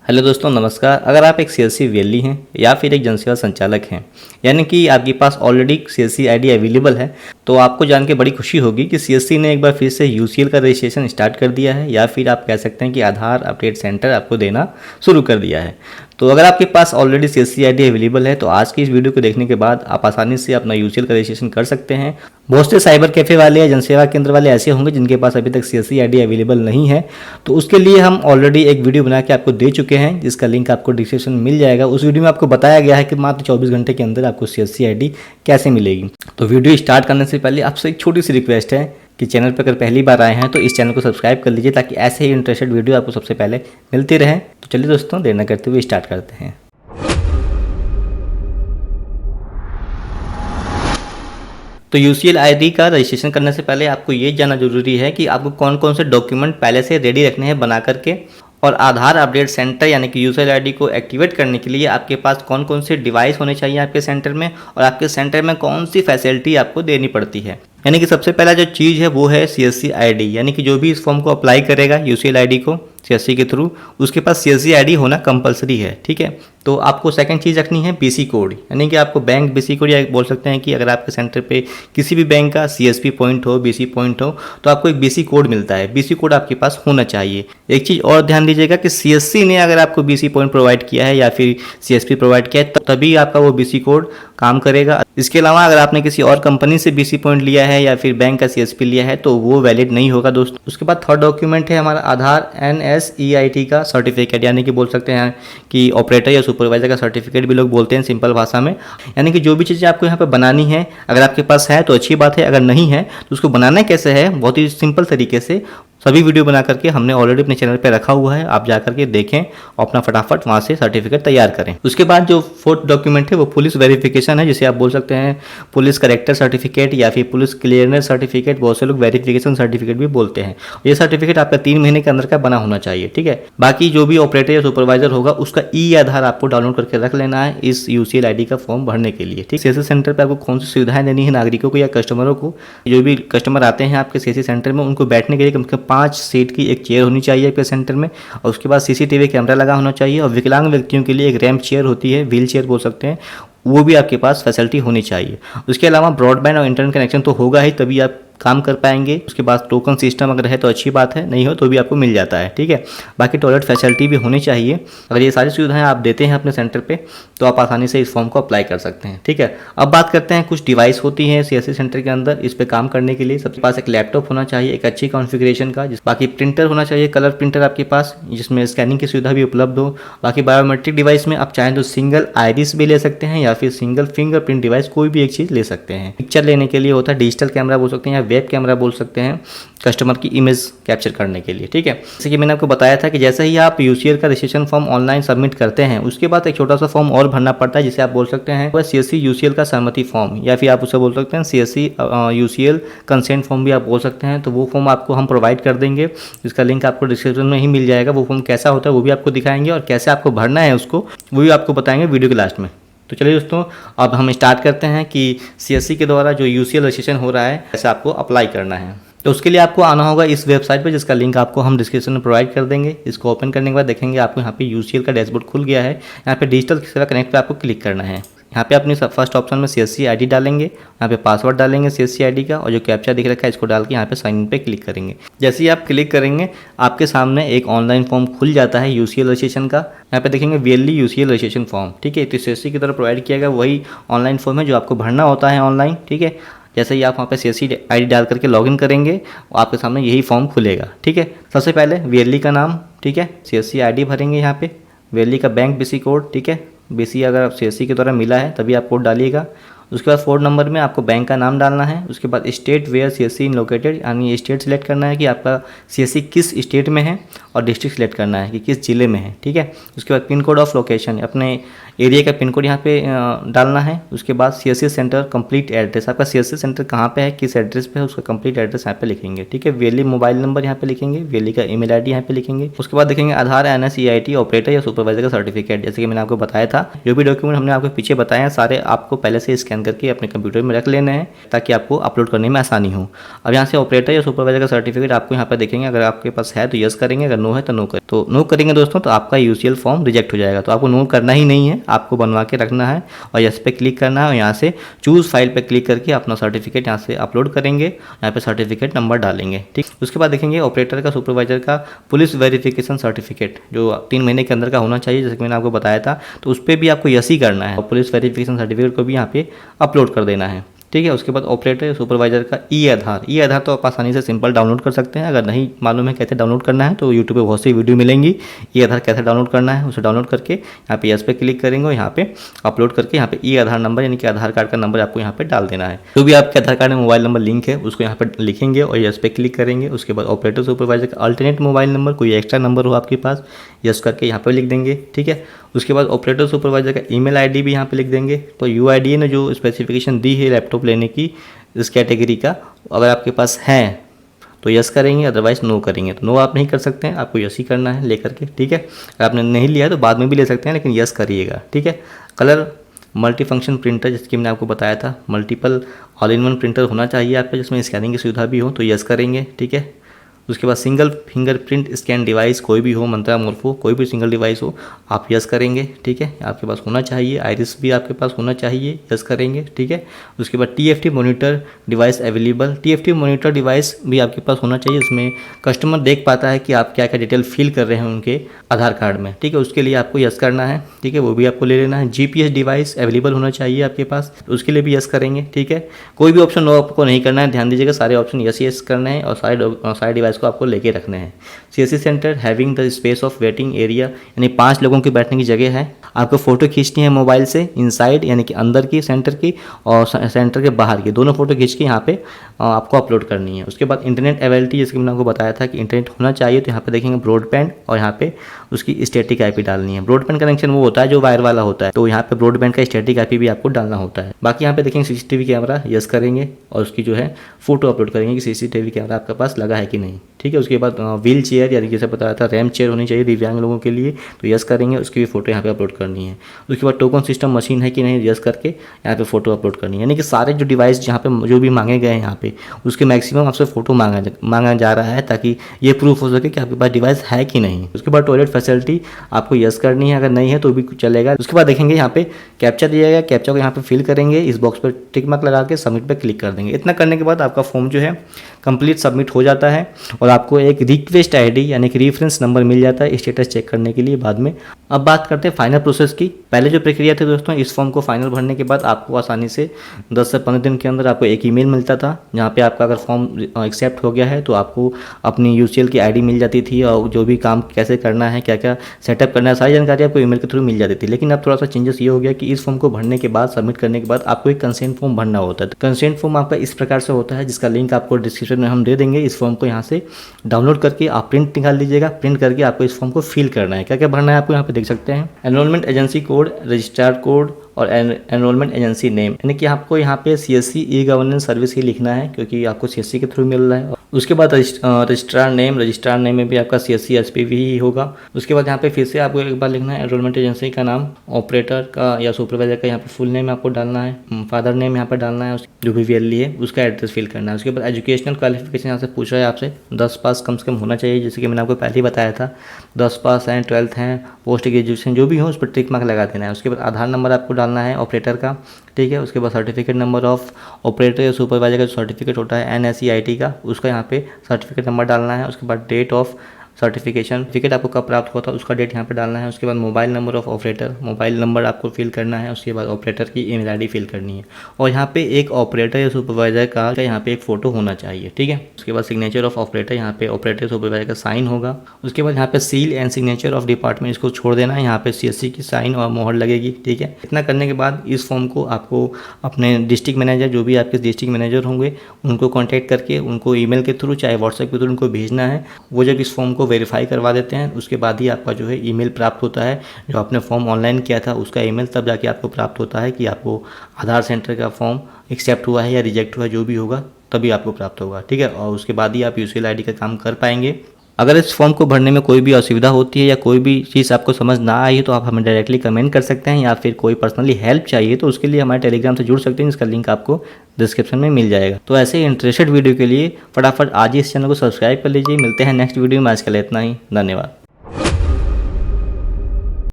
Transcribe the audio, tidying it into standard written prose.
Hello दोस्तों, नमस्कार। अगर आप एक सीएससी वेली हैं या फिर एक जनसेवा संचालक हैं, यानी कि आपके पास ऑलरेडी सीएससी आईडी अवेलेबल है, तो आपको जान के बड़ी खुशी होगी कि सीएससी ने एक बार फिर से यूसीएल का रजिस्ट्रेशन स्टार्ट कर दिया है, या फिर आप कह सकते हैं कि आधार अपडेट सेंटर आपको देना शुरू कर दिया है। तो अगर आपके पास ऑलरेडी सीएससी आईडी अवेलेबल है, तो आज की इस वीडियो को देखने के बाद आप आसानी से अपना यूसीएल का रजिस्ट्रेशन कर सकते हैं। बहुत से साइबर कैफे वाले या जनसेवा केंद्र वाले ऐसे होंगे जिनके पास अभी तक सीएससी आईडी अवेलेबल नहीं है, तो उसके लिए हम ऑलरेडी एक वीडियो बना के आपको दे चुके हैं, जिसका लिंक आपको डिस्क्रिप्शन में मिल जाएगा। उस वीडियो में आपको बताया गया है कि मात्र 24 घंटे के अंदर आपको सीएससी आईडी कैसे मिलेगी। तो वीडियो स्टार्ट करने से पहले आपसे एक छोटी सी रिक्वेस्ट है कि चैनल पर अगर पहली बार आए हैं तो इस चैनल को सब्सक्राइब कर लीजिए, ताकि ऐसे ही इंटरेस्टेड वीडियो आपको सबसे पहले मिलती रहे। तो चलिए दोस्तों, देर न करते हुए स्टार्ट करते हैं। तो यूसीएल आईडी का रजिस्ट्रेशन करने से पहले आपको ये जानना जरूरी है कि आपको कौन कौन से डॉक्यूमेंट पहले से रेडी रखने हैं बना करके, और आधार अपडेट सेंटर यानी कि यूसीएल आईडी को एक्टिवेट करने के लिए आपके पास कौन कौन से डिवाइस होने चाहिए आपके सेंटर में, और आपके सेंटर में कौन सी फैसिलिटी आपको देनी पड़ती है। यानी कि सबसे पहला जो चीज़ है वो है सीएससी आईडी, यानी कि जो भी इस फॉर्म को अप्लाई करेगा यूसीएल आईडी को सीएससी के थ्रू, उसके पास सीएससी आईडी होना कंपलसरी है। ठीक है, तो आपको सेकंड चीज़ रखनी है बीसी कोड, यानी कि आपको बैंक बीसी कोड, या बोल सकते हैं कि अगर आपके सेंटर पे किसी भी बैंक का सीएसपी पॉइंट हो, बीसी पॉइंट हो, तो आपको एक बीसी कोड मिलता है। बीसी कोड आपके पास होना चाहिए। एक चीज़ और ध्यान दीजिएगा कि सीएससी ने अगर आपको बीसी पॉइंट प्रोवाइड किया है या फिर सीएसपी प्रोवाइड किया है, तभी आपका वो बीसी कोड काम करेगा। इसके अलावा अगर आपने किसी और कंपनी से बीसी पॉइंट लिया है या फिर बैंक का सीएसपी लिया है, तो वो वैलिड नहीं होगा दोस्तों। उसके बाद थर्ड डॉक्यूमेंट है हमारा आधार NSEIT का सर्टिफिकेट, यानी कि बोल सकते हैं कि ऑपरेटर या सुपरवाइजर का सर्टिफिकेट भी लोग बोलते हैं सिंपल भाषा में। यानी कि जो भी चीज़ें आपको यहाँ पे बनानी है, अगर आपके पास है तो अच्छी बात है, अगर नहीं है तो उसको बनाना कैसे है, बहुत ही सिंपल तरीके से सभी वीडियो बना करके हमने ऑलरेडी अपने चैनल पे रखा हुआ है। आप जा करके देखें और अपना फटाफट वहाँ से सर्टिफिकेट तैयार करें। उसके बाद जो फोर्थ डॉक्यूमेंट है वो पुलिस वेरिफिकेशन है, जिसे आप बोल सकते हैं पुलिस करेक्टर सर्टिफिकेट या फिर पुलिस क्लियरेंस सर्टिफिकेट, बहुत से लोग वेरिफिकेशन सर्टिफिकेट भी बोलते हैं। ये सर्टिफिकेट आपका 3 महीने के अंदर का बना होना चाहिए। ठीक है, बाकी जो भी ऑपरेटर या सुपरवाइजर होगा उसका ई आधार आपको डाउनलोड करके रख लेना है इस यूसीएल आईडी का फॉर्म भरने के लिए। ठीक, सीएससी सेंटर पर आपको कौन सी सुविधाएं देनी है नागरिकों को या कस्टमरों को। जो भी कस्टमर आते हैं आपके सीएससी सेंटर में, उनको बैठने के लिए कम से कम 5 सीट की एक चेयर होनी चाहिए आपके सेंटर में, और उसके बाद सीसीटीवी कैमरा लगा होना चाहिए, और विकलांग व्यक्तियों के लिए एक रैंप चेयर होती है, व्हील चेयर बोल सकते हैं, वो भी आपके पास फैसिलिटी होनी चाहिए। उसके अलावा ब्रॉडबैंड और इंटरनेट कनेक्शन तो होगा ही, तभी आप काम कर पाएंगे। उसके बाद टोकन सिस्टम अगर है तो अच्छी बात है, नहीं हो तो भी आपको मिल जाता है। ठीक है, बाकी टॉयलेट फैसिलिटी भी होनी चाहिए। अगर ये सारी सुविधाएं आप देते हैं अपने सेंटर पे, तो आप आसानी से इस फॉर्म को अप्लाई कर सकते हैं। ठीक है, अब बात करते हैं कुछ डिवाइस होती हैं सीएससी सेंटर के अंदर इस पे काम करने के लिए। सबके पास एक लैपटॉप होना चाहिए एक अच्छी कॉन्फ़िगरेशन का, बाकी प्रिंटर होना चाहिए, कलर प्रिंटर आपके पास, जिसमें स्कैनिंग की सुविधा भी उपलब्ध हो। बाकी बायोमेट्रिक डिवाइस में आप चाहें तो सिंगल आइरिस भी ले सकते हैं या फिर सिंगल फिंगरप्रिंट डिवाइस, कोई भी एक चीज़ ले सकते हैं। पिक्चर लेने के लिए होता है डिजिटल कैमरा बोल सकते हैं या वेब कैमरा बोल सकते हैं, कस्टमर की इमेज कैप्चर करने के लिए। ठीक है, जैसे कि मैंने आपको बताया था कि जैसे ही आप यूसीएल का रजिस्ट्रेशन फॉर्म ऑनलाइन सबमिट करते हैं, उसके बाद एक छोटा सा फॉर्म और भरना पड़ता है, जिसे आप बोल सकते हैं वह सीएससी यूसीएल का सहमति फॉर्म, या फिर आप उसे बोल सकते हैं सीएससी यूसीएल कंसेंट फॉर्म भी आप बोल सकते हैं। तो वो फॉर्म आपको हम प्रोवाइड कर देंगे, इसका लिंक आपको डिस्क्रिप्शन में ही मिल जाएगा। वो फॉर्म कैसा होता है वो भी आपको दिखाएंगे, और कैसे आपको भरना है उसको वो भी आपको बताएंगे वीडियो के लास्ट में। तो चलिए दोस्तों, अब हम स्टार्ट करते हैं कि सीएससी के द्वारा जो यूसीएल रजिस्ट्रेशन हो रहा है कैसे आपको अप्लाई करना है। तो उसके लिए आपको आना होगा इस वेबसाइट पर, जिसका लिंक आपको हम डिस्क्रिप्शन में प्रोवाइड कर देंगे। इसको ओपन करने के बाद देखेंगे आपको यहाँ पे यूसीएल का डैशबोर्ड खुल गया है। यहाँ पे डिजिटल सेवा कनेक्ट पे आपको क्लिक करना है। यहाँ पे अपनी फर्स्ट ऑप्शन में सीएससी आईडी डालेंगे, यहाँ पे पासवर्ड डालेंगे सीएससी आईडी का, और जो कैप्चा दिख रखा है इसको डाल के यहाँ पे साइन इन पे क्लिक करेंगे। जैसे ही आप क्लिक करेंगे आपके सामने एक ऑनलाइन फॉर्म खुल जाता है यूसीएल रजिस्ट्रेशन का। यहाँ पे देखेंगे वेली यूसीएल रजिस्ट्रेशन फॉर्म। ठीक है, तो सीएससी की तरफ प्रोवाइड किया गया वही ऑनलाइन फॉर्म है जो आपको भरना होता है ऑनलाइन। ठीक है, जैसे ही आप वहाँ पे सीएससी आईडी डाल करके लॉगिन करेंगे, आपके सामने यही फॉर्म खुलेगा। ठीक है, सबसे पहले वेली का नाम, ठीक है, सीएससी आईडी भरेंगे यहाँ पे, वेली का बैंक बीसी कोड। ठीक है, बीसी अगर आप सीएससी के द्वारा मिला है तभी आप कोड डालिएगा। उसके बाद 4 नंबर में आपको बैंक का नाम डालना है। उसके बाद state where CSC in located, यानी स्टेट सिलेक्ट करना है कि आपका सीएससी किस स्टेट में है, और डिस्ट्रिक्ट सिलेक्ट करना है कि किस जिले में है। ठीक है, उसके बाद पिन कोड ऑफ लोकेशन, अपने एरिया का पिन कोड यहाँ पे डालना है। उसके बाद सीएससी सेंटर कंप्लीट एड्रेस, आपका सीएससी सेंटर कहाँ पे है, किस एड्रेस पे है, उसका कंप्लीट एड्रेस यहाँ पे लिखेंगे। ठीक है, वेली मोबाइल नंबर यहाँ पे लिखेंगे, वेली का ईमेल आईडी यहाँ पे लिखेंगे। उसके बाद देखेंगे आधार NSEIT ऑपरेटर या सुपरवाइजर का सर्टिफिकेट, जैसे कि मैंने आपको बताया था। जो भी डॉक्यूमेंट हमने आपको पीछे बताए हैं सारे आपको पहले से स्कैन स्कैन करके अपने कंप्यूटर में रख लेना है ताकि आपको अपलोड करने में आसानी हो। अब यहाँ से ऑपरेटर या सुपरवाइजर का सर्टिफिकेट आपको यहाँ पर देखेंगे, अगर आपके पास है तो यस करेंगे, अगर नो है तो नो करें। तो नो करेंगे दोस्तों तो आपका यूसीएल फॉर्म रिजेक्ट हो जाएगा। तो आपको नो करना ही नहीं है, आपको बनवा के रखना है और यस पे क्लिक करना है और यहाँ से चूज़ फाइल पे क्लिक करके अपना सर्टिफिकेट यहाँ से अपलोड करेंगे, यहाँ पे सर्टिफिकेट नंबर डालेंगे। ठीक, उसके बाद देखेंगे ऑपरेटर का सुपरवाइजर का पुलिस वेरिफिकेशन सर्टिफिकेट जो 3 महीने के अंदर का होना चाहिए, जैसे कि मैंने आपको बताया था। तो उस पर भी आपको यस ही करना है और पुलिस वेरिफिकेशन सर्टिफिकेट को भी यहाँ पे अपलोड कर देना है। ठीक है, उसके बाद ऑपरेटर सुपरवाइजर का ई आधार तो आप आसानी से सिंपल डाउनलोड कर सकते हैं। अगर नहीं मालूम है कैसे डाउनलोड करना है तो यूट्यूब पे बहुत सी वीडियो मिलेंगी, ई आधार कैसे डाउनलोड करना है उसे डाउनलोड करके यहाँ पे यस पे क्लिक करेंगे और यहाँ पे अपलोड करके यहाँ पे ई आधार नंबर यानी कि आधार कार्ड का नंबर आपको यहाँ पे डाल देना है। जो भी आपके आधार कार्ड में मोबाइल नंबर लिंक है उसको यहाँ पर लिखेंगे और यस पे क्लिक करेंगे। उसके बाद ऑपरेटर सुपरवाइजर का अल्टरनेट मोबाइल नंबर, कोई एक्स्ट्रा नंबर हो आपके पास, यस करके यहाँ पर लिख देंगे। ठीक है, उसके बाद ऑपरेटर सुपरवाइजर का ईमेल आईडी भी यहाँ पे लिख देंगे। तो यूआईडीए ने जो स्पेसिफिकेशन दी है लैपटॉप लेने की इस कैटेगरी का, अगर आपके पास है तो यस करेंगे, अदरवाइज नो करेंगे। तो नो आप नहीं कर सकते हैं, आपको यस ही करना है लेकर के। ठीक है, अगर आपने नहीं लिया तो बाद में भी ले सकते हैं, लेकिन यस करिएगा। ठीक है, कलर मल्टी फंक्शन प्रिंटर, जिसकी मैंने आपको बताया था, multiple all in one printer होना चाहिए आप पे जिसमें स्कैनिंग की सुविधा भी हो, तो यस करेंगे। ठीक है, उसके बाद सिंगल फिंगरप्रिंट स्कैन डिवाइस कोई भी हो, मंत्रा मोर्फो कोई भी सिंगल डिवाइस हो, आप यस करेंगे। ठीक है, आपके पास होना चाहिए। आइरिस भी आपके पास होना चाहिए, यस करेंगे। ठीक है, उसके बाद TFT monitor device available, TFT monitor device भी आपके पास होना चाहिए, इसमें कस्टमर देख पाता है कि आप क्या क्या डिटेल फिल कर रहे हैं उनके आधार कार्ड में। ठीक है, उसके लिए आपको यस करना है। ठीक है, वो भी आपको ले लेना है। जीपीएस डिवाइस अवेलेबल होना चाहिए आपके पास, तो उसके लिए भी यस करेंगे। ठीक है, कोई भी ऑप्शन नो आपको नहीं करना है, ध्यान दीजिएगा, सारे ऑप्शन यस करने हैं और सारे डिवाइस को आपको लेके रखने हैं। CSC centre having the space of waiting area, यानी 5 लोगों की बैठने की जगह है। आपको फोटो खींचनी है मोबाइल से, इनसाइड यानी कि अंदर की सेंटर की और सेंटर के बाहर की, दोनों फोटो खींच के यहाँ पे आपको अपलोड करनी है। उसके बाद इंटरनेट अवेलेबिलिटी, जैसे कि मैंने आपको बताया था कि इंटरनेट होना चाहिए, तो यहाँ पे देखेंगे ब्रॉडबैंड और यहाँ पे उसकी स्टैटिक आईपी डालनी है। ब्रॉडबैंड कनेक्शन वो होता है जो वायर वाला होता है, तो यहाँ पे ब्रॉडबैंड का स्टैटिक आईपी भी आपको डालना होता है। बाकी यहाँ पे देखेंगे सीसीटीवी कैमरा, यस करेंगे और उसकी जो है फोटो अपलोड करेंगे कि सीसीटीवी कैमरा आपके पास लगा है कि नहीं। ठीक है, उसके बाद व्हील चेयर, यानी जैसे बताया था रैम चेयर होनी चाहिए दिव्यांग लोगों के लिए, तो यस करेंगे, उसकी भी फोटो यहाँ पे अपलोड करनी है। उसके बाद टोकन सिस्टम मशीन है कि नहीं, यस करके यहाँ पे फोटो अपलोड करनी है। यानी कि सारे जो डिवाइस जहाँ पे जो भी मांगे गए हैं यहाँ पे उसके मैक्सिमम आपसे फोटो मांगा जा रहा है, ताकि ये प्रूफ हो सके कि आपके पास डिवाइस है कि नहीं। उसके बाद टॉयलेट फैसिलिटी आपको यस करनी है, अगर नहीं है तो भी चलेगा। उसके बाद देखेंगे यहाँ पे कैप्चा दिया गया, कैप्चा को यहाँ पे फिल करेंगे, इस बॉक्स पर टिक मार्क लगा के सबमिट पे क्लिक कर देंगे। इतना करने के बाद आपका फॉर्म जो है कंप्लीट सबमिट हो जाता है और आपको एक रिक्वेस्ट आईडी यानी कि रेफरेंस नंबर मिल जाता है स्टेटस चेक करने के लिए बाद में। अब बात करते हैं फाइनल प्रोसेस की। पहले जो प्रक्रिया थी दोस्तों, इस फॉर्म को फाइनल भरने के बाद आपको आसानी से 10 से 15 दिन के अंदर आपको एक ईमेल मिलता था, जहाँ पे आपका अगर फॉर्म एक्सेप्ट हो गया है तो आपको अपनी यूसीएल की आईडी मिल जाती थी और जो भी काम कैसे करना है, क्या क्या सेटअप करना है, सारी जानकारी आपको ईमेल के थ्रू मिल जाती थी। लेकिन अब थोड़ा सा चेंजेस ये हो गया कि इस फॉर्म को भरने के बाद, सबमिट करने के बाद आपको एक कंसेंट फॉर्म भरना होता है। कंसेंट फॉर्म आपका इस प्रकार से होता है, जिसका लिंक आपको डिस्क्रिप्शन में हम दे देंगे। इस फॉर्म को यहाँ से डाउनलोड करके आप प्रिंट निकाल लीजिएगा, प्रिंट करके आपको इस फॉर्म को फिल करना है। क्या क्या भरना है आपको यहाँ पे देख सकते हैं, enrolment agency code, registrar code और एनरोलमेंट एजेंसी नेम, यानी कि आपको यहाँ पे सीएससी ई गवर्नेंस सर्विस ही लिखना है क्योंकि आपको सीएससी के थ्रू मिल रहा है। उसके बाद रजिस्ट्रार नेम में भी आपका सीएससी एसपीवी ही होगा। उसके बाद यहाँ पे फिर से आपको एक बार लिखना है एनरोलमेंट एजेंसी का नाम, ऑपरेटर का या सुपरवाइजर का यहाँ पे फुल नेम आपको डालना है, फादर नेम यहाँ पर डालना है, जो भी वैल्यू है उसका एड्रेस फिल करना है। उसके बाद एजुकेशनल क्वालिफिकेशन यहाँ से पूछ रहा है आपसे, 10 पास कम से कम होना चाहिए, जैसे कि मैंने आपको पहले ही बताया था 10 पास हैं, 12th हैं, पोस्ट ग्रेजुएशन जो भी हो उस पर टिक मार्क लगा देना है। उसके बाद आधार नंबर आपको डालना है ऑपरेटर का। ठीक है, उसके बाद सर्टिफिकेट नंबर ऑफ ऑपरेटर या सुपरवाइजर का जो सर्टिफिकेट होता है एनएसईआईटी का, उसका यहाँ पे सर्टिफिकेट नंबर डालना है। उसके बाद डेट ऑफ सर्टिफिकेट आपको कब प्राप्त हुआ था उसका डेट यहाँ पे डालना है। उसके बाद mobile number of operator, mobile number आपको फिल करना है। उसके बाद ऑपरेटर की ईमेल आईडी फिल करनी है और यहाँ पे एक ऑपरेटर या सुपरवाइजर का यहाँ पे एक फोटो होना चाहिए। ठीक है, उसके बाद सिग्नेचर ऑफ ऑपरेटर, यहाँ पे ऑपरेटर सुपरवाइजर का साइन होगा। उसके बाद यहाँ पे seal and signature of department, इसको छोड़ देना है, यहाँ पे सीएससी की साइन और मोहर लगेगी। ठीक है, इतना करने के बाद इस फॉर्म को आपको अपने डिस्ट्रिक्ट मैनेजर, जो भी आपके डिस्ट्रिक्ट मैनेजर होंगे उनको कॉन्टैक्ट करके उनको ईमेल के थ्रू चाहे व्हाट्सएप के थ्रू उनको भेजना है। वो जब इस फॉर्म को वेरीफाई करवा देते हैं उसके बाद ही आपका जो है ईमेल प्राप्त होता है। जो आपने फॉर्म ऑनलाइन किया था उसका ईमेल तब जाके आपको प्राप्त होता है कि आपको आधार सेंटर का फॉर्म एक्सेप्ट हुआ है या रिजेक्ट हुआ है, जो भी होगा तभी आपको प्राप्त होगा। ठीक है, और उसके बाद ही आप यूसीएल आईडी का काम कर पाएंगे। अगर इस फॉर्म को भरने में कोई भी असुविधा होती है या कोई भी चीज़ आपको समझ ना आई तो आप हमें डायरेक्टली कमेंट कर सकते हैं, या फिर कोई पर्सनली हेल्प चाहिए तो उसके लिए हमारे टेलीग्राम से जुड़ सकते हैं, जिसका लिंक आपको डिस्क्रिप्शन में मिल जाएगा। तो ऐसे ही इंटरेस्टेड वीडियो के लिए फटाफट आज ही इस चैनल को सब्सक्राइब कर लीजिए। मिलते हैं नेक्स्ट वीडियो में, आज के लिए इतना ही, धन्यवाद।